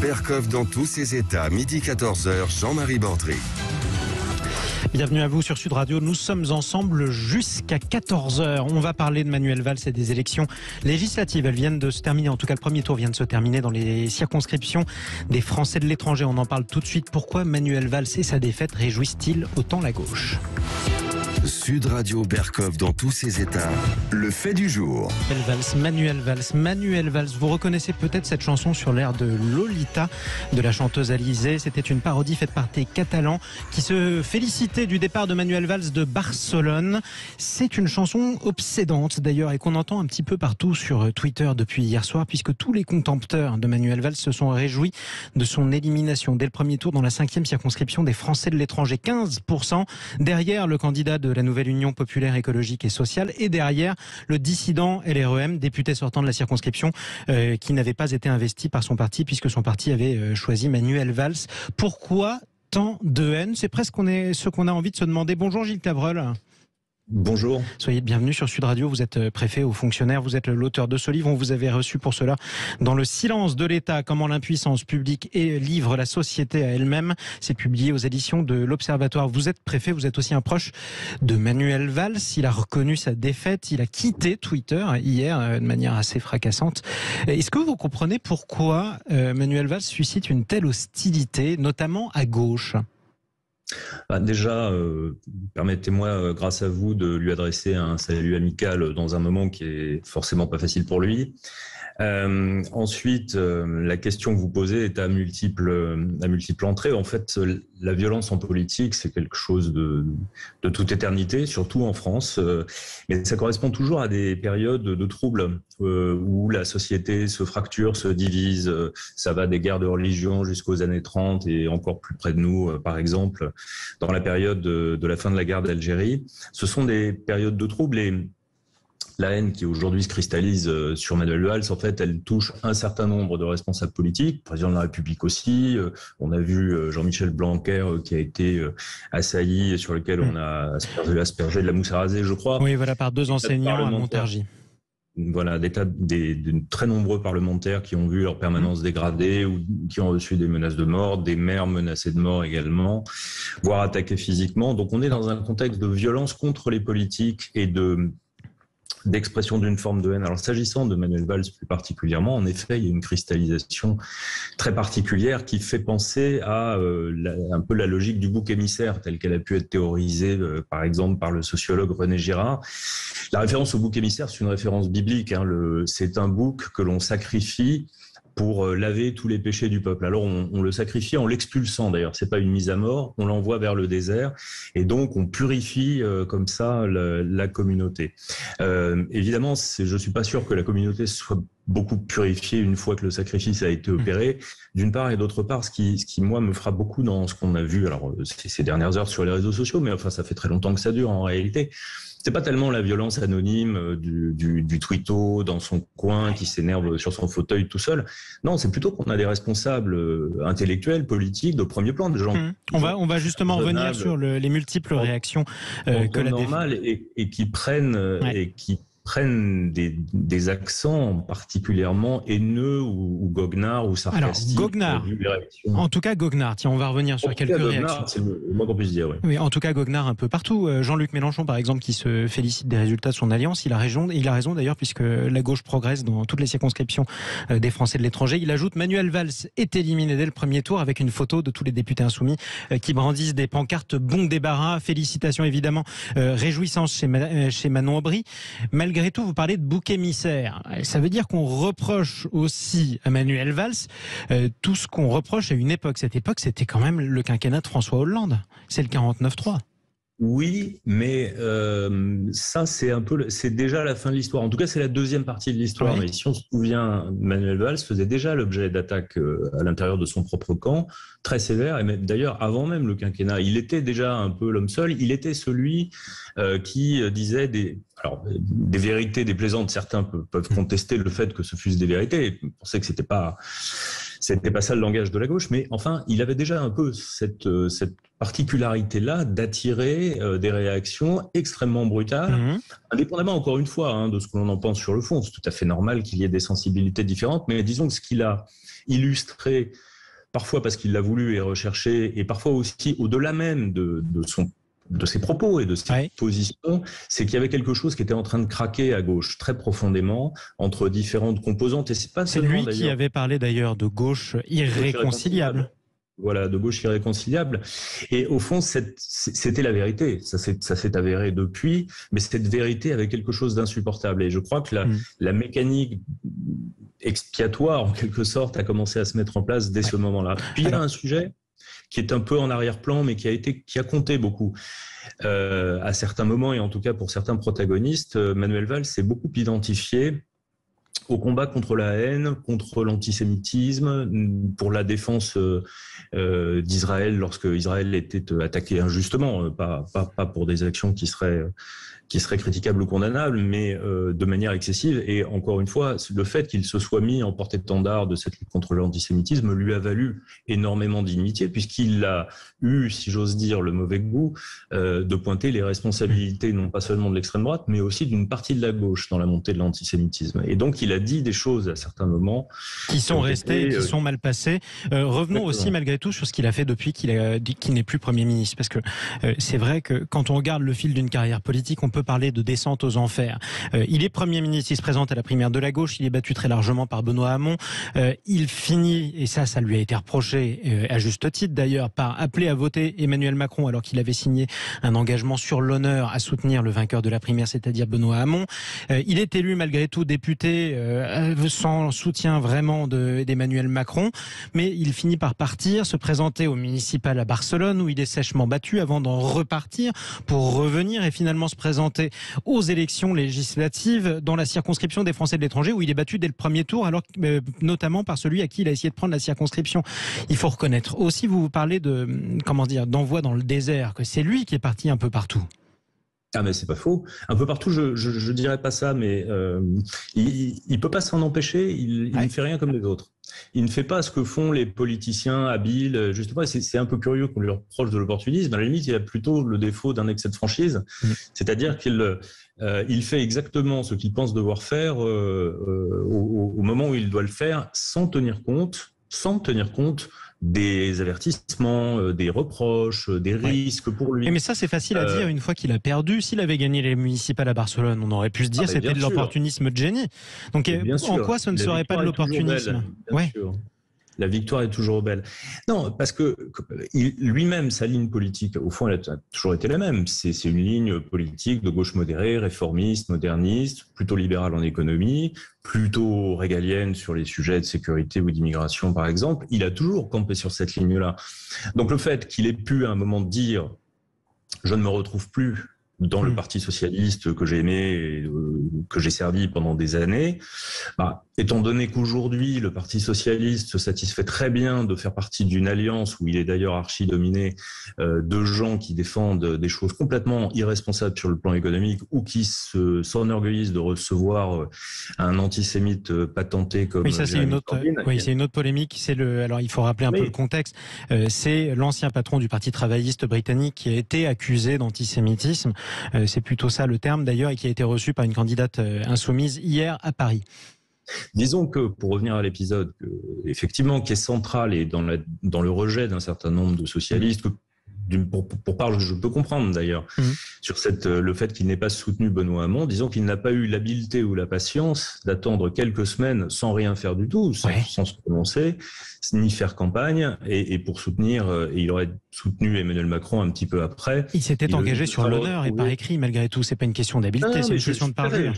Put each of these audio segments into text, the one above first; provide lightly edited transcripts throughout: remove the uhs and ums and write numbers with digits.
Bercoff dans tous ses états, midi 14h, Jean-Marie Bordry. Bienvenue à vous sur Sud Radio. Nous sommes ensemble jusqu'à 14h. On va parler de Manuel Valls et des élections législatives. Elles viennent de se terminer. En tout cas, le premier tour vient de se terminer dans les circonscriptions des Français de l'étranger. On en parle tout de suite. Pourquoi Manuel Valls et sa défaite réjouissent-ils autant la gauche ? Sud Radio Bercoff dans tous ses états, le fait du jour. Manuel Valls. Vous reconnaissez peut-être cette chanson sur l'air de Lolita de la chanteuse Alizée. C'était une parodie faite par des Catalans qui se félicitaient du départ de Manuel Valls de Barcelone. C'est une chanson obsédante d'ailleurs et qu'on entend un petit peu partout sur Twitter depuis hier soir, puisque tous les contempteurs de Manuel Valls se sont réjouis de son élimination dès le premier tour dans la 5e circonscription des Français de l'étranger. 15% derrière le candidat de la nouvelle Union populaire écologique et sociale et derrière le dissident LREM, député sortant de la circonscription, qui n'avait pas été investi par son parti puisque son parti avait choisi Manuel Valls. Pourquoi tant de haine ? C'est presque ce qu'on a envie de se demander. Bonjour Gilles Tavrel. Bonjour. Soyez bienvenue sur Sud Radio. Vous êtes préfet ou fonctionnaire, vous êtes l'auteur de ce livre. On vous avait reçu pour cela dans Le silence de l'État, comment l'impuissance publique livre la société à elle-même. C'est publié aux éditions de l'Observatoire. Vous êtes préfet, vous êtes aussi un proche de Manuel Valls. Il a reconnu sa défaite, il a quitté Twitter hier de manière assez fracassante. Est-ce que vous comprenez pourquoi Manuel Valls suscite une telle hostilité, notamment à gauche ? Déjà, permettez-moi, grâce à vous, de lui adresser un salut amical dans un moment qui est forcément pas facile pour lui. Ensuite, la question que vous posez est à multiples entrées. En fait, la violence en politique, c'est quelque chose de toute éternité, surtout en France. Mais ça correspond toujours à des périodes de troubles où la société se fracture, se divise. Ça va des guerres de religion jusqu'aux années 30 et encore plus près de nous, par exemple, dans la période de la fin de la guerre d'Algérie. Ce sont des périodes de troubles et la haine qui aujourd'hui se cristallise sur Manuel Valls, en fait, elle touche un certain nombre de responsables politiques, le président de la République aussi. On a vu Jean-Michel Blanquer qui a été assailli, sur lequel on a aspergé de la mousse à raser, je crois. Oui, voilà, par 2 enseignants à Montargis. Voilà, de très nombreux parlementaires qui ont vu leur permanence dégradée ou qui ont reçu des menaces de mort, des maires menacés de mort également, voire attaqués physiquement. Donc on est dans un contexte de violence contre les politiques et d'expression d'une forme de haine. Alors s'agissant de Manuel Valls plus particulièrement, en effet, il y a une cristallisation très particulière qui fait penser à un peu la logique du bouc émissaire telle qu'elle a pu être théorisée par exemple par le sociologue René Girard. La référence au bouc émissaire, c'est une référence biblique. C'est un bouc que l'on sacrifie pour laver tous les péchés du peuple. Alors on le sacrifie en l'expulsant d'ailleurs, c'est pas une mise à mort, on l'envoie vers le désert et donc on purifie comme ça la communauté. Évidemment, je suis pas sûr que la communauté soit beaucoup purifiée une fois que le sacrifice a été opéré, d'une part, et d'autre part, ce qui moi me frappe beaucoup dans ce qu'on a vu, alors ces dernières heures sur les réseaux sociaux, mais enfin ça fait très longtemps que ça dure en réalité. C'est pas tellement la violence anonyme du twitto dans son coin qui s'énerve sur son fauteuil tout seul. Non, c'est plutôt qu'on a des responsables intellectuels, politiques de premier plan, des gens. On va justement revenir sur les multiples réactions que la normale et qui prennent des accents particulièrement haineux ou goguenards ou sarcastiques. Alors, goguenard. En tout cas, goguenard. Tiens, on va revenir sur quelques réactions. C'est le moins qu'on puisse dire, oui. Oui, en tout cas, goguenard un peu partout. Jean-Luc Mélenchon, par exemple, qui se félicite des résultats de son alliance. Il a raison d'ailleurs, puisque la gauche progresse dans toutes les circonscriptions des Français de l'étranger. Il ajoute: Manuel Valls est éliminé dès le premier tour, avec une photo de tous les députés insoumis qui brandissent des pancartes bon débarras. Félicitations évidemment, réjouissance chez Manon Aubry. Malgré tout, vous parlez de bouc émissaire. Ça veut dire qu'on reproche aussi à Manuel Valls tout ce qu'on reproche à une époque. Cette époque, c'était quand même le quinquennat de François Hollande. C'est le 49-3. Oui, mais ça, c'est déjà la fin de l'histoire. En tout cas, c'est la deuxième partie de l'histoire. Oui. Mais si on se souvient, Manuel Valls faisait déjà l'objet d'attaques à l'intérieur de son propre camp, très sévères, et même, d'ailleurs, avant même le quinquennat. Il était déjà un peu l'homme seul. Il était celui qui disait des vérités déplaisantes. Certains peuvent contester le fait que ce fussent des vérités, penser que c'était pas ça le langage de la gauche, mais enfin, il avait déjà un peu cette particularité-là d'attirer des réactions extrêmement brutales, indépendamment, encore une fois, de ce que l'on en pense sur le fond. C'est tout à fait normal qu'il y ait des sensibilités différentes, mais disons que ce qu'il a illustré parfois parce qu'il l'a voulu et recherché, et parfois aussi au-delà même de ses propos et de ses positions, c'est qu'il y avait quelque chose qui était en train de craquer à gauche très profondément entre différentes composantes. Et c'est pas c'est lui qui avait parlé d'ailleurs de gauche irréconciliable. Voilà, de gauche irréconciliable. Et au fond, c'était la vérité. Ça s'est avéré depuis, mais cette vérité avait quelque chose d'insupportable. Et je crois que la mécanique expiatoire, en quelque sorte, a commencé à se mettre en place dès ce moment-là. Puis il y a un sujet qui est un peu en arrière-plan, mais qui a compté beaucoup. À certains moments, et en tout cas pour certains protagonistes, Manuel Valls s'est beaucoup identifié au combat contre la haine, contre l'antisémitisme, pour la défense d'Israël lorsque Israël était attaqué injustement, pas pour des actions qui seraient critiquables ou condamnables, mais de manière excessive. Et encore une fois, le fait qu'il se soit mis en porte-étendard de cette lutte contre l'antisémitisme lui a valu énormément d'inimitié, puisqu'il a eu, si j'ose dire, le mauvais goût de pointer les responsabilités non pas seulement de l'extrême droite, mais aussi d'une partie de la gauche dans la montée de l'antisémitisme. Et donc, il a dit des choses à certains moments qui sont restées, qui sont mal passées. Revenons aussi malgré tout sur ce qu'il a fait depuis qu'il n'est plus Premier ministre, parce que c'est vrai que quand on regarde le fil d'une carrière politique, on peut parler de descente aux enfers. Il est Premier ministre, il se présente à la primaire de la gauche, il est battu très largement par Benoît Hamon. Il finit, et ça lui a été reproché, à juste titre d'ailleurs, par appeler à voter Emmanuel Macron alors qu'il avait signé un engagement sur l'honneur à soutenir le vainqueur de la primaire, c'est-à-dire Benoît Hamon. Il est élu malgré tout député sans soutien vraiment d'Emmanuel Macron, mais il finit par partir, se présenter au municipal à Barcelone où il est sèchement battu avant d'en repartir pour revenir et finalement se présenter aux élections législatives dans la circonscription des Français de l'étranger où il est battu dès le premier tour, alors notamment par celui à qui il a essayé de prendre la circonscription. Il faut reconnaître aussi, vous parlez d'envoi dans le désert, que c'est lui qui est parti un peu partout. Ah mais c'est pas faux. Un peu partout, je dirais pas ça, mais il peut pas s'en empêcher. Il ne fait rien comme les autres. Il ne fait pas ce que font les politiciens habiles. Justement, c'est un peu curieux qu'on lui reproche de l'opportunisme. À la limite, il a plutôt le défaut d'un excès de franchise, c'est-à-dire qu'il fait exactement ce qu'il pense devoir faire au moment où il doit le faire, sans tenir compte des avertissements, des reproches, des risques pour lui. Mais ça, c'est facile à dire une fois qu'il a perdu. S'il avait gagné les municipales à Barcelone, on aurait pu se dire c'était de l'opportunisme de génie. Donc, en quoi ce ne serait pas de l'opportunisme? Bien sûr. La victoire est toujours belle. Non, parce que lui-même, sa ligne politique, au fond, elle a toujours été la même. C'est une ligne politique de gauche modérée, réformiste, moderniste, plutôt libérale en économie, plutôt régalienne sur les sujets de sécurité ou d'immigration, par exemple. Il a toujours campé sur cette ligne-là. Donc le fait qu'il ait pu à un moment dire « je ne me retrouve plus », dans le Parti socialiste que j'ai aimé et que j'ai servi pendant des années, étant donné qu'aujourd'hui le Parti socialiste se satisfait très bien de faire partie d'une alliance où il est d'ailleurs archi-dominé de gens qui défendent des choses complètement irresponsables sur le plan économique ou qui s'enorgueillissent de recevoir un antisémite patenté comme ça c'est une autre polémique. Alors il faut rappeler un peu le contexte. C'est l'ancien patron du Parti travailliste britannique qui a été accusé d'antisémitisme. C'est plutôt ça le terme d'ailleurs, et qui a été reçu par une candidate insoumise hier à Paris. Disons que, pour revenir à l'épisode, effectivement, qui est central et dans le rejet d'un certain nombre de socialistes, pour part, je peux comprendre d'ailleurs, sur le fait qu'il n'ait pas soutenu Benoît Hamon, disons qu'il n'a pas eu l'habileté ou la patience d'attendre quelques semaines sans rien faire du tout, sans se prononcer, ni faire campagne, et pour soutenir, et il aurait soutenu Emmanuel Macron un petit peu après. Il s'était engagé sur l'honneur et par écrit, malgré tout. C'est pas une question d'habileté, c'est une question de parler.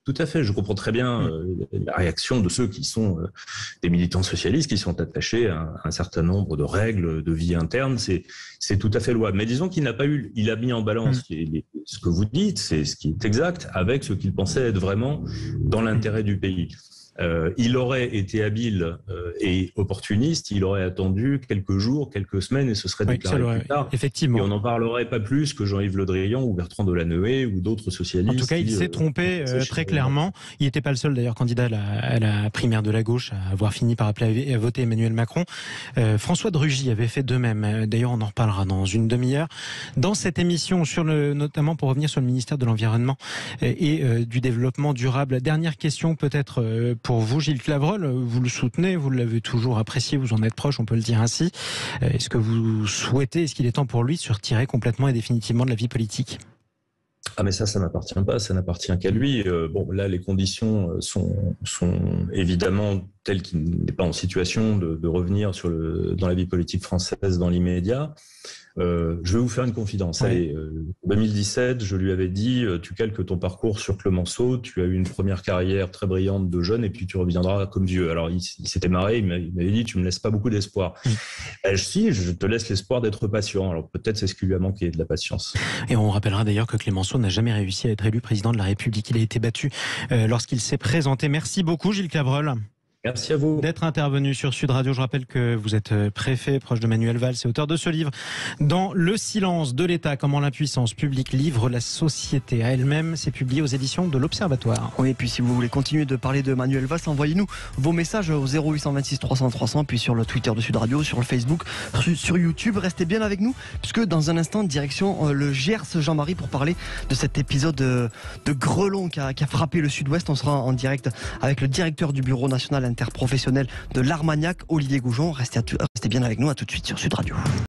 Tout à fait, je comprends très bien la réaction de ceux qui sont des militants socialistes, qui sont attachés à un certain nombre de règles de vie interne, c'est tout à fait louable. Mais disons qu'il a mis en balance ce que vous dites, c'est ce qui est exact, avec ce qu'il pensait être vraiment dans l'intérêt du pays. Il aurait été habile et opportuniste, il aurait attendu quelques jours, quelques semaines et se serait déclaré plus tard. Effectivement. Et on n'en parlerait pas plus que Jean-Yves Le Drian ou Bertrand Delanoë ou d'autres socialistes. En tout cas, il s'est trompé très clairement. Il n'était pas le seul d'ailleurs candidat à la primaire de la gauche à avoir fini par appeler à voter Emmanuel Macron. François de Rugy avait fait de même. D'ailleurs, on en reparlera dans une demi-heure. Dans cette émission, notamment pour revenir sur le ministère de l'Environnement et du Développement durable. Dernière question peut-être pour vous. Gilles Clavreul, vous le soutenez, vous l'avez toujours apprécié, vous en êtes proche, on peut le dire ainsi. Est-ce que vous souhaitez, est-ce qu'il est temps pour lui de se retirer complètement et définitivement de la vie politique ? Ah mais ça n'appartient pas, ça n'appartient qu'à lui. Bon, là, les conditions sont évidemment telles qu'il n'est pas en situation de revenir dans la vie politique française dans l'immédiat. Je vais vous faire une confidence. Ouais. Allez, 2017, je lui avais dit, tu calques ton parcours sur Clemenceau, tu as eu une première carrière très brillante de jeune et puis tu reviendras comme vieux. Alors il s'était marré, il m'avait dit, tu me laisses pas beaucoup d'espoir. Si, je te laisse l'espoir d'être patient. Alors peut-être c'est ce qui lui a manqué, de la patience. Et on rappellera d'ailleurs que Clemenceau n'a jamais réussi à être élu président de la République. Il a été battu lorsqu'il s'est présenté. Merci beaucoup Gilles Clavreul. Merci à vous. D'être intervenu sur Sud Radio. Je rappelle que vous êtes préfet, proche de Manuel Valls et auteur de ce livre. Dans le silence de l'État, comment l'impuissance publique livre la société à elle-même. C'est publié aux éditions de l'Observatoire. Oui, et puis si vous voulez continuer de parler de Manuel Valls, envoyez-nous vos messages au 0826 300 300, puis sur le Twitter de Sud Radio, sur le Facebook, sur YouTube. Restez bien avec nous, puisque dans un instant, direction le Gers, Jean-Marie, pour parler de cet épisode de grelon qui a frappé le Sud-Ouest. On sera en direct avec le directeur du Bureau national interprofessionnel de l'Armagnac, Olivier Goujon. Restez bien avec nous, à tout de suite sur Sud Radio.